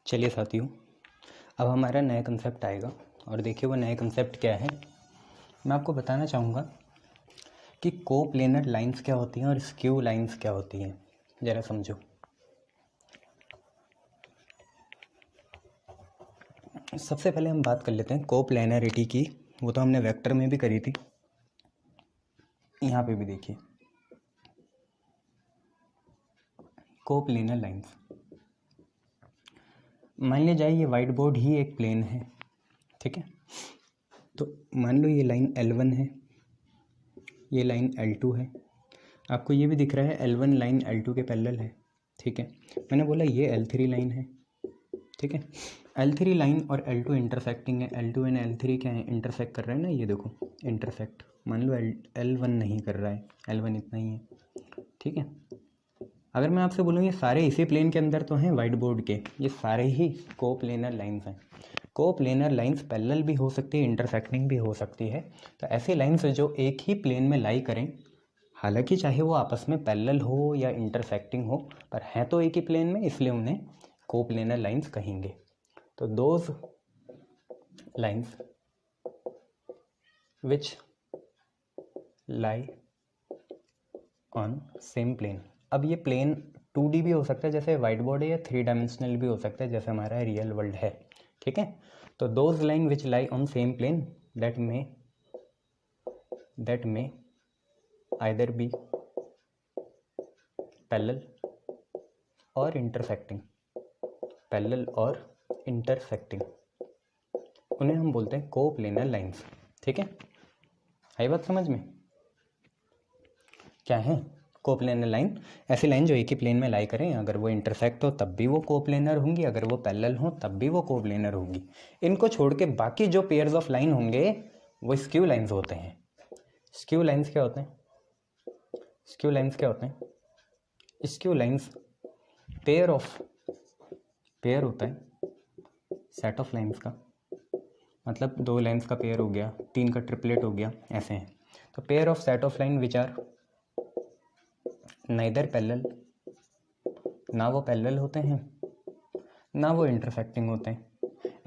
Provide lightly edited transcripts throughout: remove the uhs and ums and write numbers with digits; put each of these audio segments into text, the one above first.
चलिए साथियों, अब हमारा नया कंसेप्ट आएगा और देखिए वो नया कंसेप्ट क्या है। मैं आपको बताना चाहूँगा कि कोप्लेनर लाइंस क्या होती हैं और स्क्यू लाइंस क्या होती हैं। ज़रा समझो। सबसे पहले हम बात कर लेते हैं कोप्लेनरिटी की। वो तो हमने वेक्टर में भी करी थी, यहाँ पे भी देखिए कोप्लेनर लाइंस। मान लिया जाए ये वाइट बोर्ड ही एक प्लेन है, ठीक है। तो मान लो ये लाइन L1 है, ये लाइन L2 है। आपको ये भी दिख रहा है L1 लाइन L2 के पैरेलल है, ठीक है। मैंने बोला ये L3 लाइन है, ठीक है। L3 लाइन और L2 इंटरसेक्टिंग है। L2 एंड L3 क्या है, इंटरसेक्ट कर रहे हैं ना, ये देखो इंटरसेक्ट। मान लो L1 नहीं कर रहा है, L1 इतना ही है, ठीक है। अगर मैं आपसे बोलूँ ये सारे इसी प्लेन के अंदर तो हैं वाइट बोर्ड के, ये सारे ही कोप्लेनर लाइंस हैं। कोप्लेनर लाइंस पैरेलल भी हो सकती है, इंटरसेक्टिंग भी हो सकती है। तो ऐसी लाइंस जो एक ही प्लेन में लाई करें, हालांकि चाहे वो आपस में पैरेलल हो या इंटरसेक्टिंग हो, पर हैं तो एक ही प्लेन में, इसलिए उन्हें कोप्लेनर लाइंस कहेंगे। तो those lines which lie on same plane. अब ये प्लेन 2D भी हो सकता है जैसे वाइट बोर्ड है, या 3 डायमेंशनल भी हो सकता है जैसे हमारा रियल वर्ल्ड है, ठीक है। तो those line which lie on same plane that may either be parallel और इंटरसेक्टिंग, पैरेलल और इंटरसेक्टिंग, उन्हें हम बोलते हैं कोप्लेनर लाइंस, ठीक है। आई बात समझ में? क्या है कोप्लेनर लाइन? ऐसी लाइन जो एक ही प्लेन में लाई करें, अगर वो इंटरसेक्ट हो तब भी वो कोप्लेनर होंगी, अगर वो पैरेलल हो तब भी वो कोप्लेनर होंगी। इनको छोड़ के बाकी जो पेयर्स ऑफ लाइन होंगे वो स्क्यू लाइंस होते हैं। स्क्यू लाइंस क्या होते हैं? स्क्यू लाइंस क्या होते हैं? स्क्यू लाइंस पेयर होता है सेट ऑफ लाइंस का, मतलब 2 लाइंस का पेयर हो गया, 3 का ट्रिपलेट हो गया, ऐसे हैं। तो pair of set of line which are neither parallel, ना वो पैरेलल होते हैं ना वो इंटरसेक्टिंग होते हैं।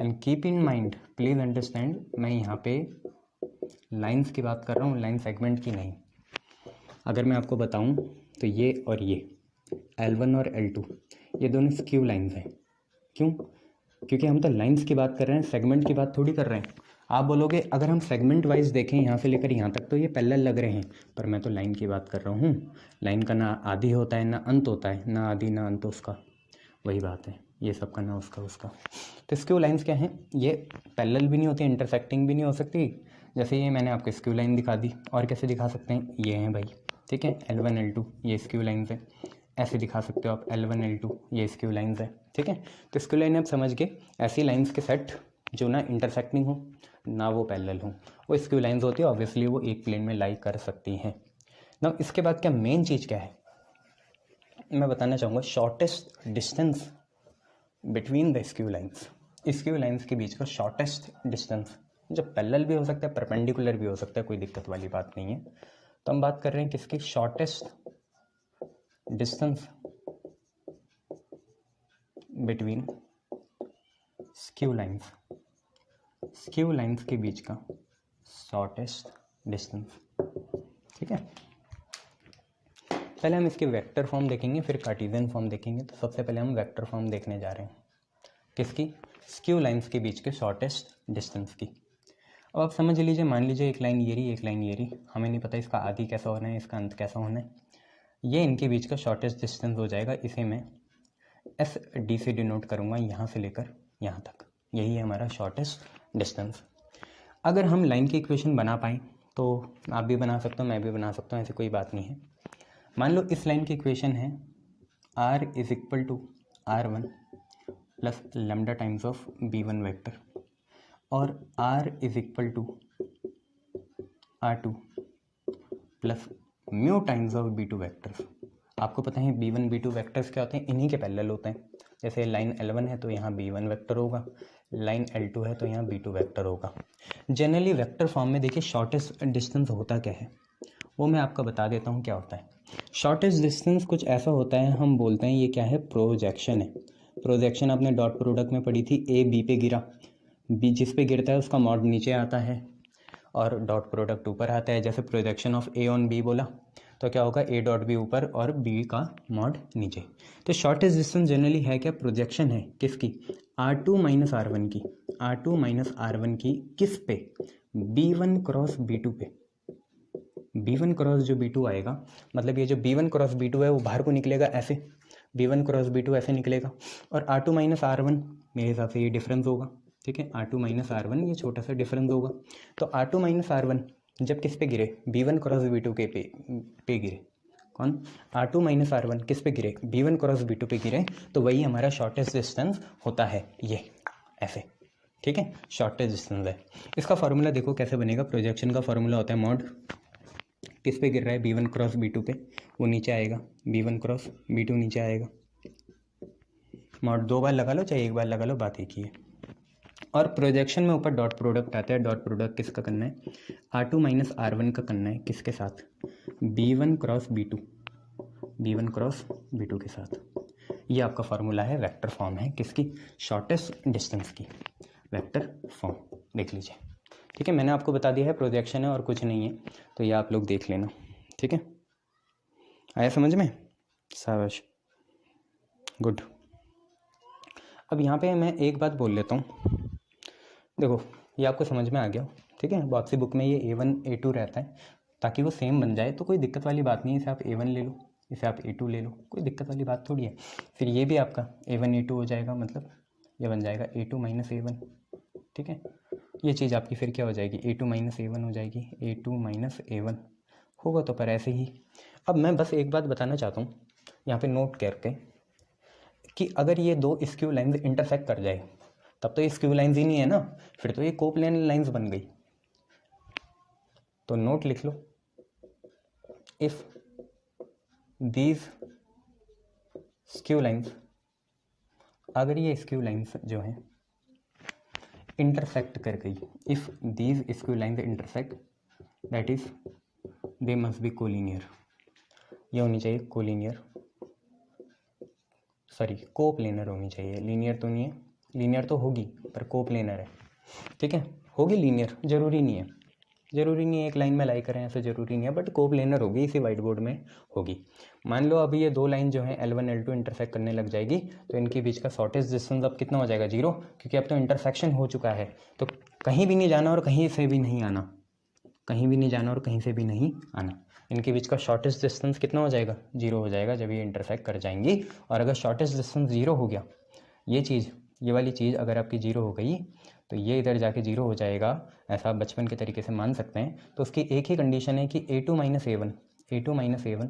And keep in mind, please understand, मैं यहाँ पे लाइंस की बात कर रहा हूँ, लाइन सेगमेंट की नहीं। अगर मैं आपको बताऊँ तो ये और ये L1 और L2 ये दोनों स्क्यू लाइंस हैं। क्यों? क्योंकि हम तो लाइंस की बात कर रहे हैं, सेगमेंट की बात थोड़ी कर रहे हैं। आप बोलोगे अगर हम सेगमेंट वाइज देखें यहाँ से लेकर यहाँ तक तो ये पैरेलल लग रहे हैं, पर मैं तो लाइन की बात कर रहा हूँ। लाइन का ना आदि होता है ना अंत होता है, ना आदि ना अंत उसका, वही बात है, ये सब का ना उसका। तो स्क्यू लाइंस क्या हैं? ये पैरेलल भी नहीं होती, इंटरसेक्टिंग भी नहीं हो सकती। जैसे ये मैंने आपको स्क्यू लाइन दिखा दी, और कैसे दिखा सकते हैं? ये हैं भाई, ठीक है, L1 L2 ये स्क्यू लाइंस है। ऐसे दिखा सकते हो आप L1 L2 ये स्क्यू लाइंस है, ठीक है। तो स्क्यू लाइन आप समझ गए, ऐसी लाइंस के सेट जो ना इंटरसेक्टिंग हो ना वो पैरेलल हो, वो स्क्यू लाइंस होती है। ऑब्वियसली वो एक प्लेन में लाई कर सकती हैं ना। इसके बाद क्या मेन चीज़ क्या है मैं बताना चाहूँगा, shortest distance between the skew lines. Skew lines के बीच का शॉर्टेस्ट डिस्टेंस, जो पैरेलल भी हो सकता है, परपेंडिकुलर भी हो सकता है, कोई दिक्कत वाली बात नहीं है। तो हम बात कर रहे हैं किसकी? Shortest distance between skew lines, skew lines के बीच का शॉर्टेस्ट डिस्टेंस, ठीक है। पहले हम इसके वेक्टर फॉर्म देखेंगे, फिर कार्टेशियन फॉर्म देखेंगे। तो सबसे पहले हम वेक्टर फॉर्म देखने जा रहे हैं, किसकी? स्क्यू लाइंस के बीच के शॉर्टेस्ट डिस्टेंस की। अब आप समझ लीजिए, मान लीजिए एक लाइन ये रही, एक लाइन ये रही, हमें नहीं पता इसका आदि कैसा होना है, इसका अंत कैसा होना है। ये इनके बीच का शॉर्टेस्ट डिस्टेंस हो जाएगा, इसे मैं SD से डिनोट करूँगा, यहाँ से लेकर यहाँ तक, यही है हमारा शॉर्टेस्ट डिस्टेंस। अगर हम लाइन की इक्वेशन बना पाएँ तो आप भी बना सकते हो, मैं भी बना सकता हूँ, ऐसी कोई बात नहीं है। मान लो इस लाइन की इक्वेशन है R = R1 plus lambda times of B1 vector, और R = R2 plus mu times of B2 vectors. आपको पता है B1 B2 वेक्टर्स क्या होते हैं? इन्हीं के पैरेलल होते हैं। जैसे लाइन L1 है तो यहाँ B1 वेक्टर होगा, लाइन L2 है तो यहाँ B2 वेक्टर होगा। जनरली वेक्टर फॉर्म में देखिए शॉर्टेस्ट डिस्टेंस होता क्या है, वो मैं आपको बता देता हूँ क्या होता है। शॉर्टेस्ट डिस्टेंस कुछ ऐसा होता है, हम बोलते हैं ये क्या है? प्रोजेक्शन है। प्रोजेक्शन आपने डॉट प्रोडक्ट में पढ़ी थी, ए बी पे गिरा, बी जिस पे गिरता है उसका मॉड नीचे आता है और डॉट प्रोडक्ट ऊपर आता है। जैसे projection of A on B बोला तो क्या होगा, ए डॉट बी ऊपर और बी का मॉड नीचे। तो शॉर्टेस्ट डिस्टेंस जनरली है क्या, प्रोजेक्शन है किसकी, R2 माइनस R1 की, R2 माइनस R1 की किस पे, B1 क्रॉस B2 पे। B1 क्रॉस जो B2 आएगा, मतलब ये जो B1 क्रॉस B2 है वो बाहर को निकलेगा ऐसे, B1 क्रॉस B2 ऐसे निकलेगा, और R2 माइनस R1 मेरे हिसाब से ये डिफरेंस होगा, ठीक है, R2 माइनस R1 ये छोटा सा डिफरेंस होगा। तो R2 माइनस R1 जब किस पे गिरे, B1 क्रॉस B2 के पे गिरे, कौन, R2 माइनस R1 किस पे गिरे, B1 क्रॉस B2 पे गिरे, तो वही हमारा शॉर्टेस्ट डिस्टेंस होता है, ये ऐसे, ठीक है, शॉर्टेस्ट डिस्टेंस है। इसका फॉर्मूला देखो कैसे बनेगा, प्रोजेक्शन का फॉर्मूला होता है मॉड, किस पे गिर रहा है, B1 क्रॉस B2 पे, वो नीचे आएगा, B1 क्रॉस B2 नीचे आएगा। मॉड 2 बार लगा लो चाहे 1 बार लगा लो, बात एक ही है। और प्रोजेक्शन में ऊपर डॉट प्रोडक्ट आता है, डॉट प्रोडक्ट किसका करना है, R2 माइनस R1 का करना है, किसके साथ, B1 cross B2, B1 cross B2 के साथ। ये आपका फॉर्मूला है, वेक्टर फॉर्म है किसकी, शॉर्टेस्ट डिस्टेंस की, वेक्टर फॉर्म देख लीजिए, ठीक है। मैंने आपको बता दिया है प्रोजेक्शन है और कुछ नहीं है, तो ये आप लोग देख लेना, ठीक है, आया समझ में, शाबाश, गुड। अब यहाँ पे मैं एक बात बोल लेता हूँ, देखो ये आपको समझ में आ गया, ठीक है। बहुत सी बुक में ये A1 A2 रहता है ताकि वो सेम बन जाए, तो कोई दिक्कत वाली बात नहीं है, इसे आप A1 ले लो, इसे आप A2 ले लो, कोई दिक्कत वाली बात थोड़ी है। फिर ये भी आपका A1 A2 हो जाएगा, मतलब ये बन जाएगा A2 माइनस A1, ठीक है। ये चीज़ आपकी फिर क्या हो जाएगी, A2 माइनस A1 हो जाएगी, A2 माइनस A1 होगा तो पर ऐसे ही। अब मैं बस एक बात बताना चाहता हूँ यहाँ पे नोट करके, कि अगर ये दो स्क्यू लाइन्स इंटरसेक्ट कर जाए तब तो ये स्क्यू लाइन्स ही नहीं है ना, फिर तो ये कोप्लेन लाइन्स बन गई। तो नोट लिख लो, इफ दीज स्क्यू लाइन्स, अगर ये स्क्यू लाइन्स जो हैं इंटरसेक्ट कर गई, if these skew lines intersect, that is they must be collinear, ये होनी चाहिए कोलिनियर, सॉरी कोप्लेनर होनी चाहिए, लीनियर तो नहीं है, लीनियर तो होगी पर कोप्लेनर है, ठीक है, होगी लीनियर, जरूरी नहीं है, जरूरी नहीं है एक लाइन में लाई करें ऐसा जरूरी नहीं है, बट कोप्लेनर होगी, इसी वाइट बोर्ड में होगी। मान लो अभी ये दो लाइन जो है L1 L2 इंटरसेक्ट करने लग जाएगी, तो इनके बीच का शॉर्टेस्ट डिस्टेंस अब कितना हो जाएगा, 0, क्योंकि अब तो इंटरसेक्शन हो चुका है, तो कहीं भी नहीं जाना और कहीं से भी नहीं आना, कहीं भी नहीं जाना और कहीं से भी नहीं आना, इनके बीच का शॉर्टेस्ट डिस्टेंस कितना हो जाएगा, 0 हो जाएगा जब ये इंटरसेक्ट कर जाएंगी। और अगर शॉर्टेस्ट डिस्टेंस 0 हो गया, ये चीज़, ये वाली चीज़ अगर आपकी 0 हो गई तो ये इधर जाके 0 हो जाएगा, ऐसा आप बचपन के तरीके से मान सकते हैं। तो उसकी एक ही कंडीशन है कि A2 minus A1, A2 minus A1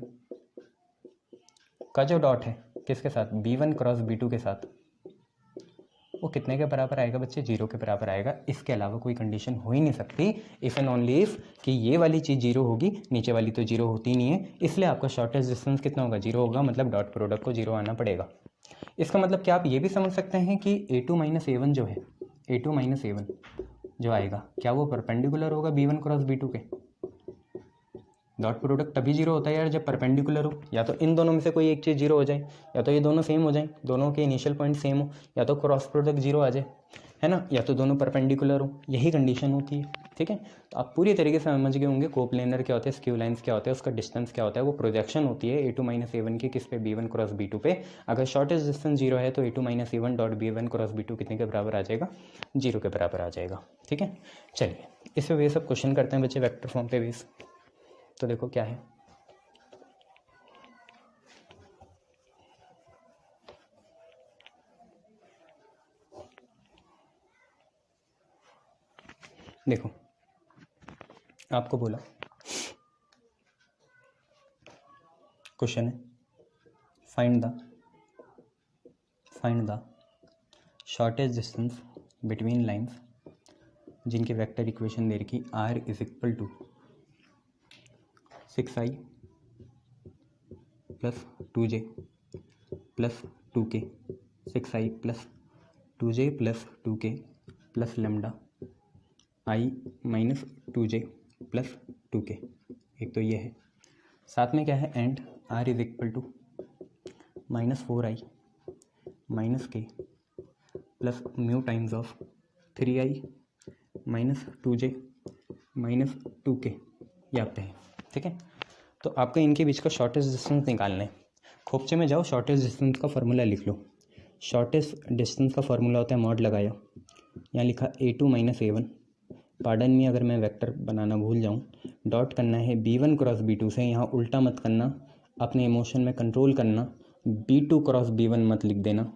का जो डॉट है किसके साथ, B1 क्रॉस B2 के साथ, वो कितने के बराबर आएगा बच्चे, 0 के बराबर आएगा। इसके अलावा कोई कंडीशन हो ही नहीं सकती, इफ़ एंड ओनली इफ कि ये वाली चीज़ 0 होगी, नीचे वाली तो 0 होती नहीं है, इसलिए आपका शॉर्टेस्ट डिस्टेंस कितना होगा, 0 होगा, मतलब डॉट प्रोडक्ट को 0 आना पड़ेगा। इसका मतलब क्या आप ये भी समझ सकते हैं कि A2 माइनस A1 जो है, A2 माइनस A1 जो आएगा, क्या वो परपेंडिकुलर होगा B1 क्रॉस B2 के। डॉट प्रोडक्ट तभी 0 होता है यार जब परपेंडिकुलर हो, या तो इन दोनों में से कोई एक चीज़ 0 हो जाए, या तो ये दोनों सेम हो जाए, दोनों के इनिशियल पॉइंट सेम हो, या तो क्रॉस प्रोडक्ट 0 आ जाए, है ना, या तो दोनों परपेंडिकुलर हो, यही कंडीशन होती है, ठीक है। तो आप पूरी तरीके से समझ गए होंगे कोप्लेनर क्या होता है, स्क्यू लाइन्स क्या होता है, उसका डिस्टेंस क्या होता है, वो प्रोजेक्शन होती है A2 माइनस A1 की किस पे, B1 क्रॉस B2 पे। अगर शॉर्टेस्ट डिस्टेंस 0 है तो A2 minus A1 dot B1 cross B2 कितने के बराबर आ जाएगा, 0 के बराबर आ जाएगा, ठीक है। चलिए इस पर बेस अब क्वेश्चन करते हैं बच्चे, वेक्टर फॉर्म पे बेस। तो देखो क्या है, देखो आपको बोला क्वेश्चन है, find the shortest distance between lines जिनकी वेक्टर इक्वेशन दे रखी R is equal to 6i plus 2j plus 2k, 6i plus 2j plus 2k plus lambda i minus 2j plus 2k, एक तो ये है, साथ में क्या है and R is equal to -4i minus के plus mu times of 3i minus 2j minus 2k ये आते हैं। ठीक है, तो आपको इनके बीच का शॉर्टेस्ट डिस्टेंस निकालना है। खोपचे में जाओ, शॉर्टेस्ट डिस्टेंस का फार्मूला लिख लो। शॉर्टेस्ट डिस्टेंस का फार्मूला होता है मॉड लगाया, यहाँ लिखा a2 माइनस a1। पार्डन में अगर मैं वेक्टर बनाना भूल जाऊँ, डॉट करना है b1 क्रॉस b2 से, यहाँ उल्टा मत करना, अपने इमोशन में कंट्रोल करना, b2 क्रॉस b1 मत लिख देना।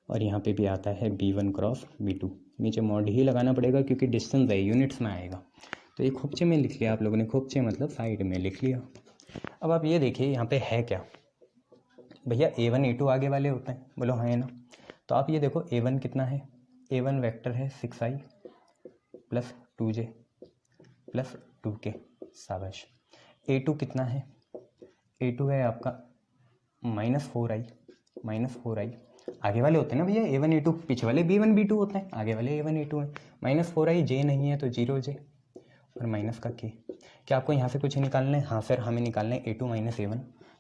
और यहाँ पे भी आता है b1 क्रॉस b2, नीचे मॉड ही लगाना पड़ेगा क्योंकि डिस्टेंस है, यूनिट्स में आएगा। तो ये खोपचे में लिख लिया आप लोगों ने, खोपचे मतलब साइड में लिख लिया। अब आप ये देखिए यहाँ पे है क्या भैया, a1 a2 आगे वाले होते हैं, बोलो हाँ है ना। तो आप ये देखो a1 कितना है, a1 वेक्टर है 6i plus 2j plus 2k, शाबाश। a2 कितना है, a2 है आपका माइनस 4i आगे वाले होते हैं ना भैया, a1 a2, पीछे वाले b1 b2 होते हैं, आगे वाले a1 a2 हैं। माइनस 4i, j नहीं है तो 0j और माइनस का k। क्या आपको यहाँ से कुछ निकालना है? हाँ सर, हमें निकालना है a2 माइनस a1,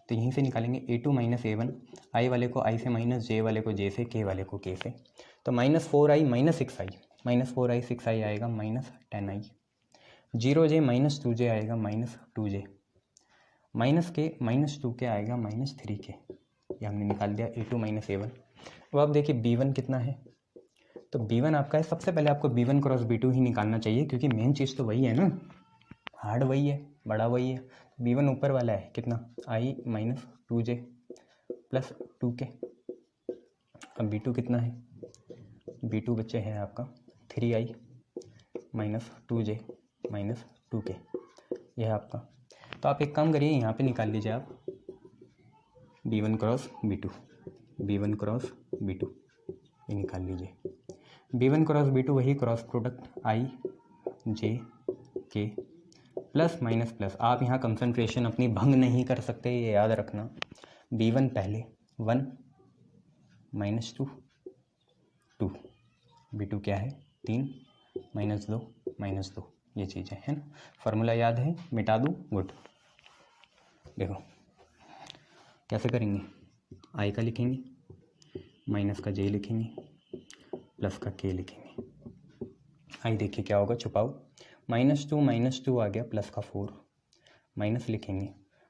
तो यहीं से निकालेंगे a2 माइनस a1, i वाले को i से माइनस, j वाले को j से, k वाले को k से। तो minus 4i minus 6i, minus 4i 6i आएगा minus 10i, 0j minus 2j आएगा minus 2j, minus k minus 2k आएगा माइनस 3k। ये हमने निकाल दिया a2 माइनस a1। अब आप देखिए b1 कितना है, तो b1 आपका है, सबसे पहले आपको b1 क्रॉस b2 ही निकालना चाहिए क्योंकि मेन चीज़ तो वही है ना, हार्ड वही है, बड़ा वही है। b1 ऊपर वाला है कितना, i minus 2j plus 2k। अब b2 कितना है, b2 बच्चे है आपका 3i minus 2j minus 2k, यह है आपका। तो आप एक काम करिए, यहाँ पे निकाल लीजिए आप b1 cross b2, b1 cross b2 ये निकाल लीजिए। b1 क्रॉस b2 वही cross product i j k plus minus plus. आप यहाँ कंसंट्रेशन अपनी भंग नहीं कर सकते, ये याद रखना। b1 पहले 1 माइनस 2 2, b2 क्या है 3 माइनस 2, ये चीज़ें है ना। फार्मूला याद है, मिटा दूँ? गुड। देखो कैसे करेंगे, i का लिखेंगे, माइनस का j लिखेंगे, प्लस का k लिखेंगे। i देखिए क्या होगा, छुपाओ, माइनस 2 आ गया, प्लस का 4, माइनस लिखेंगे,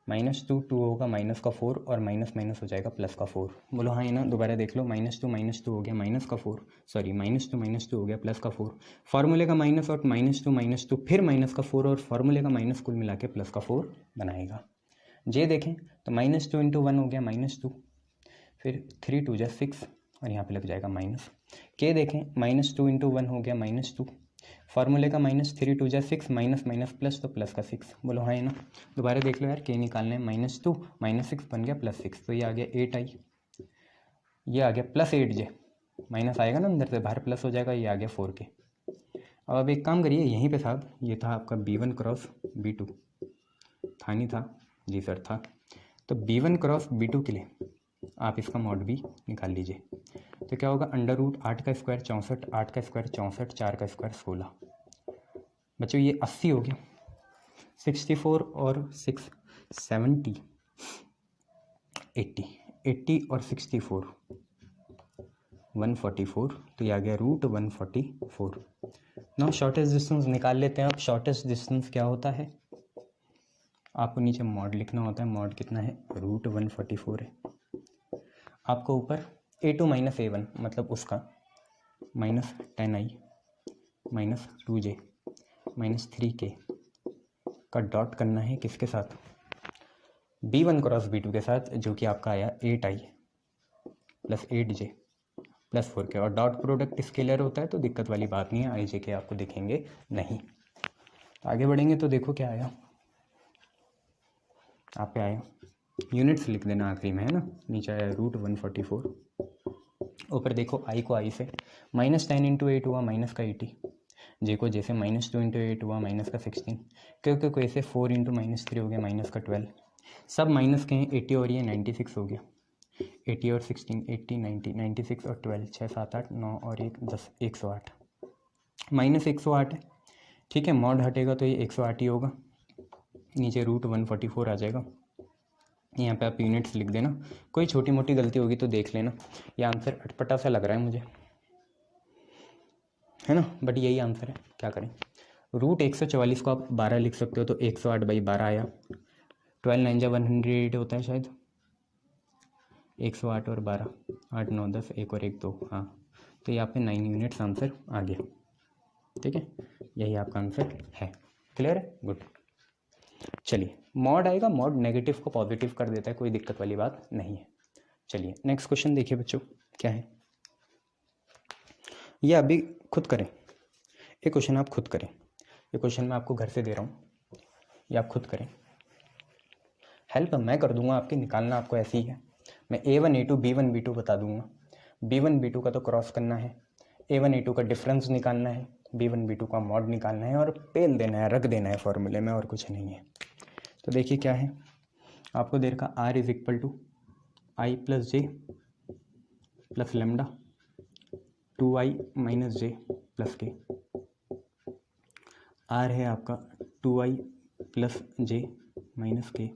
माइनस 2 होगा, माइनस का 4 और माइनस माइनस हो जाएगा प्लस का 4। बोलो हाँ है ना, दोबारा देख लो, माइनस टू हो गया, माइनस का 4, सॉरी माइनस टू हो गया, प्लस का 4, फार्मूले का माइनस और माइनस टू फिर माइनस का 4 और फार्मूले का माइनस कुल मिला के प्लस का 4 बनाएगा। जे देखें तो माइनस 2 इंटू 1 हो गया माइनस 2, फिर 3 2 जा 6 और यहाँ पे लग जाएगा माइनस। के देखें, माइनस 2 इंटू 1 हो गया माइनस 2, फार्मूले का माइनस 3 2 जा 6, माइनस माइनस प्लस तो प्लस का 6। बोलो हाँ है ना, दोबारा देख लो यार, के निकालना है, माइनस 2 माइनस 6 बन गया प्लस 6, तो ये आ गया 8i, ये आ गया प्लस 8j, माइनस आएगा ना अंदर से, बाहर प्लस हो जाएगा, ये आ गया 4k। अब एक काम करिए, यहीं पे साहब ये था आपका b1 क्रॉस b2, था नहीं था? जी सर था। तो b1 क्रॉस b2 के लिए आप इसका मॉड भी निकाल लीजिए। तो क्या होगा, अंडर रूट 8 का स्क्वायर 64, 8 का स्क्वायर 64, 4 का स्क्वायर 16। बच्चों ये 80 हो गया, 64 और 6 70, 80 और 64 144, तो ये आ गया रूट 144। नाउ शॉर्टेस्ट डिस्टेंस निकाल लेते हैं। अब शॉर्टेस्ट डिस्टेंस क्या होता है, आपको नीचे मॉड लिखना होता है, मॉड कितना है, रूट 144 है। आपको ऊपर a2 माइनस a1 मतलब उसका minus 10i minus 2j minus 3k का डॉट करना है, किसके साथ, b1 क्रॉस b2 के साथ, जो कि आपका आया 8i plus 8j plus 4k, और डॉट प्रोडक्ट स्केलर होता है तो दिक्कत वाली बात नहीं है, आई जे के आपको दिखेंगे नहीं। आगे बढ़ेंगे तो देखो क्या आया, आप पे आया, यूनिट्स लिख देना आखिरी में है ना, नीचे आया रूट 144, ऊपर देखो आई को आई से माइनस 10 इंटू 8 हुआ माइनस का 80, जे को जैसे माइनस 2 इंटू 8 हुआ माइनस का 16, क्योंकि कोई से 4 इंटू माइनस 3 हो गया माइनस का 12, सब माइनस के हैं, 80 और ये 96 हो गया, 80 और 16 80 90 96 और 12 6 7 8 9 और 1 10 108, माइनस 108 है, ठीक है, मॉड हटेगा तो ये 108 ही होगा, नीचे रूट 144 आ जाएगा, यहाँ पे आप यूनिट्स लिख देना, कोई छोटी मोटी गलती होगी तो देख लेना। ये आंसर अटपटा सा लग रहा है मुझे, है ना, बट यही आंसर है, क्या करें। रूट 144 को आप 12 लिख सकते हो, तो 108/12 आया। 12 9 जा 108 होता है शायद, 108 और 12, 8 9 10, 1 और 1 2, हाँ, तो यहाँ पे 9 यूनिट्स आंसर आ गया। ठीक है, यही आपका आंसर है। क्लियर है, गुड। चलिए, मॉड आएगा, मॉड नेगेटिव को पॉजिटिव कर देता है, कोई दिक्कत वाली बात नहीं है। चलिए नेक्स्ट क्वेश्चन देखिए बच्चों, क्या है ये, अभी खुद करें ये क्वेश्चन, आप खुद करें। ये क्वेश्चन मैं आपको घर से दे रहा हूँ, ये आप खुद करें। हेल्प मैं कर दूंगा आपकी, निकालना आपको ऐसी ही है। मैं A1 A2 B1 B2 बता दूंगा। B1 B2 का तो क्रॉस करना है, A1 A2 का डिफरेंस निकालना है, B1 B2 का मॉड निकालना है और पेल देना है, रख देना है फॉर्मूले में, और कुछ नहीं है। तो देखिए क्या है, आपको दे रखा R is equal to I plus J plus lambda 2I minus J plus K. R है आपका 2I प्लस जे माइनस के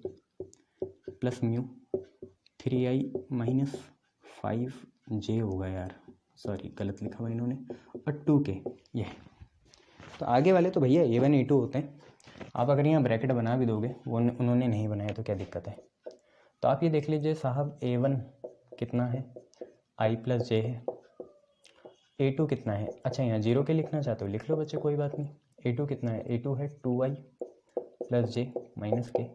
plus mu 3I minus 5J होगा यार, सॉरी गलत लिखा हुआ इन्होंने, और 2K ये। तो आगे वाले तो भैया A1 A2 होते हैं, आप अगर यहाँ ब्रैकेट बना भी दोगे, वो उन्होंने नहीं बनाया तो क्या दिक्कत है। तो आप ये देख लीजिए साहब, A1 कितना है, I प्लस जे है, A2 कितना है, अच्छा यहाँ 0 के लिखना चाहते हो लिख लो बच्चे, कोई बात नहीं। A2 कितना है, A2 है 2I प्लस जे माइनस के।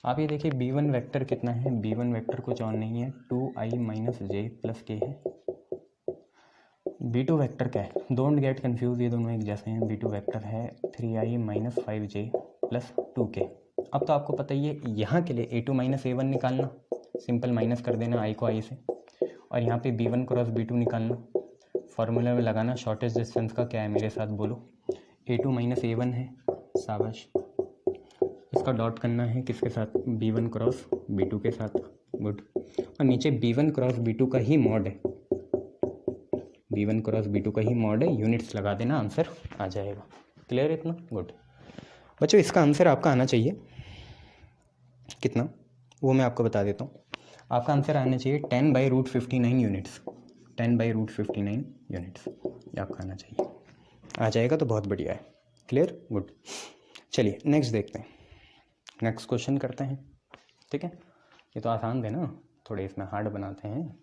आप ये देखिए B1 वेक्टर कितना है, B1 वेक्टर कुछ और नहीं है, 2I माइनस जे प्लस के है। B2 वेक्टर क्या है, डोंट गेट कन्फ्यूज, ये दोनों एक जैसे हैं। B2 वेक्टर है 3I minus 5J plus 2K। अब तो आपको पता ही है, यहाँ के लिए A2 माइनस A1 निकालना, सिंपल माइनस कर देना I को I से, और यहाँ पे B1 क्रॉस B2 निकालना, फॉर्मूला में लगाना। शॉर्टेस्ट डिस्टेंस का क्या है, मेरे साथ बोलो, A2 माइनस A1 है, शाबाश। इसका डॉट करना है किसके साथ, B1 क्रॉस B2 के साथ, गुड। और नीचे B1 क्रॉस B2 का ही मॉड है, B1 क्रॉस B2 का ही मॉड है, यूनिट्स लगा देना, आंसर आ जाएगा। क्लियर इतना, गुड। बच्चों इसका आंसर आपका आना चाहिए कितना, वो मैं आपको बता देता हूँ। आपका आंसर आना चाहिए 10/√59 यूनिट्स, 10/√59 यूनिट्स, ये आपका आना चाहिए। आ जाएगा तो बहुत बढ़िया है। Clear, good. चलिए नेक्स्ट देखते हैं, नेक्स्ट क्वेश्चन करते हैं। ठीक है, ये तो आसान थे ना, थोड़े इसमें हार्ड बनाते हैं।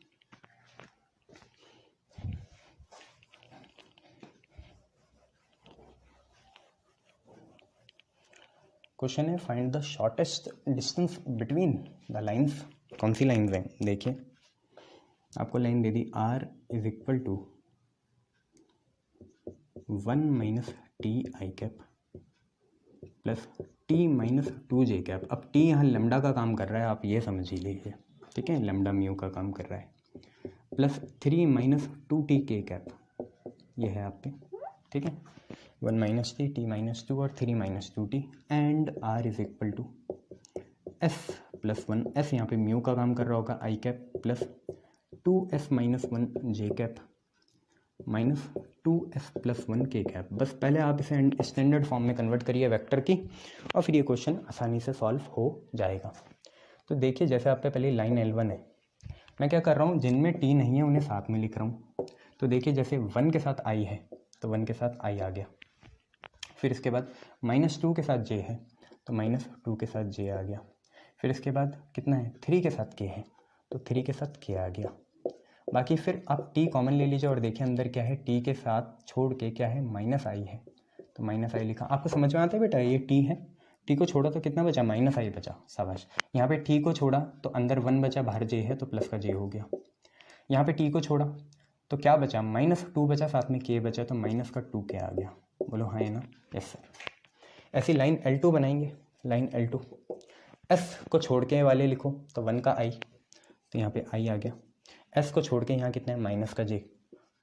क्वेश्चन है find the shortest distance between the lines. कौन सी लाइन्स हैं, देखिए आपको लाइन दे दी R is equal to 1 minus TI cap plus T minus 2J cap. अब T यहाँ लेमडा का काम कर रहा है, आप ये समझ ही लीजिए, ठीक है, लेमडा म्यू का काम कर रहा है, प्लस 3 माइनस 2TK कैप, ये है आप पे, ठीक है। 1 माइनस T माइनस 2 और 3 minus 2T and R is equal to S plus 1, S यहाँ पे म्यू का काम कर रहा होगा, I cap plus 2S minus 1J cap minus 2S plus 1K cap. बस पहले आप इसे स्टैंडर्ड फॉर्म में कन्वर्ट करिए वेक्टर की, और फिर ये क्वेश्चन आसानी से सॉल्व हो जाएगा। तो देखिए जैसे आप पे पहले लाइन L1 है, मैं क्या कर रहा हूँ, जिनमें T नहीं है उन्हें साथ में लिख रहा हूँ। तो देखिए जैसे 1 के साथ I है तो 1 के साथ I आ गया, फिर इसके बाद माइनस 2 के साथ J है तो माइनस 2 के साथ J आ गया, फिर इसके बाद कितना है 3 के साथ K है तो 3 के साथ K आ गया। बाकी फिर आप T कॉमन ले लीजिए और देखिए अंदर क्या है, T के साथ छोड़ के क्या है, माइनस I है तो माइनस I लिखा। आपको समझ में आता है बेटा, ये T है, T को छोड़ा तो कितना बचा, माइनस I बचा, शाबाश। यहाँ पे T को छोड़ा तो अंदर 1 बचा, बाहर J है तो प्लस का J हो गया। यहाँ पे T को छोड़ा तो क्या बचा, माइनस 2 बचा, साथ में K बचा तो माइनस का 2K आ गया। बोलो हाँ है ना, यस सर। ऐसी लाइन L2 बनाएंगे, लाइन L2, S को छोड़ के वाले लिखो तो 1 का I, तो यहाँ पे I आ गया। S को छोड़ के यहाँ कितना है, माइनस का J,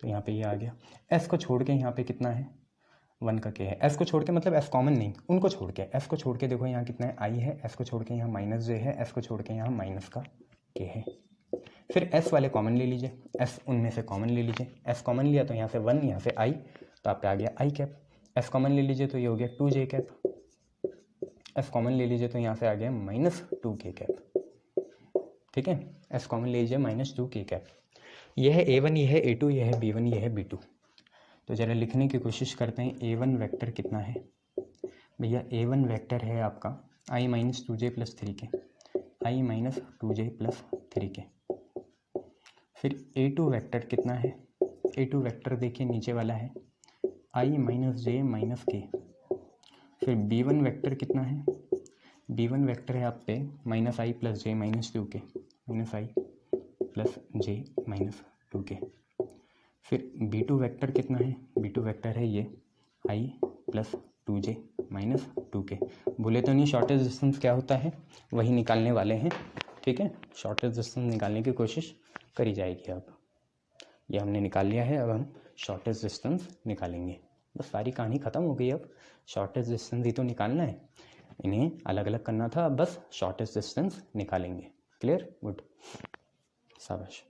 तो यहाँ पे ये आ गया। S को छोड़ के यहाँ पे कितना है, 1 का K है। S को छोड़ के मतलब S कॉमन नहीं, उनको छोड़ के, S को छोड़ के देखो यहाँ कितना है, I है, S को छोड़ के यहाँ माइनस J है, S को छोड़ के यहाँ माइनस का K है। फिर S वाले कॉमन ले लीजिए, S उनमें से कॉमन ले लीजिए, S कॉमन लिया तो यहाँ से 1, यहाँ से I, तो आप पे आ गया I कैप। S कॉमन ले लीजिए तो ये हो गया 2J कैप। एफ कॉमन ले लीजिए तो यहाँ से आ गया -2k कैप, ठीक है। एफ कॉमन ले लीजिए -2k कैप। यह है A1, यह है A2, यह है B1, यह है B2। तो ज़रा लिखने की कोशिश करते हैं। A1 वेक्टर कितना है भैया? A1 वेक्टर है आपका i - 2j + 3k, i - 2j + 3k। फिर A2 वेक्टर कितना है? A2 वेक्टर देखिए नीचे वाला है i - j - k। फिर B1 वेक्टर कितना है? B1 वेक्टर है आप पे -i + j - 2k, -i + j - 2k। फिर B2 वेक्टर कितना है? B2 वेक्टर है ये i + 2j - 2k। बोले तो नहीं शॉर्टेज डिस्टेंस क्या होता है, वही निकालने वाले हैं, ठीक है। शॉर्टेज डिस्टेंस निकालने की कोशिश करी जाएगी। अब ये हमने निकाल लिया है, अब हम शॉर्टेज डिस्टेंस निकालेंगे। बस सारी कहानी ख़त्म हो गई। अब शॉर्टेज डिस्टेंस ही तो निकालना है, इन्हें अलग अलग करना था, बस शॉर्टेज डिस्टेंस निकालेंगे। क्लियर? गुड, शाबाश।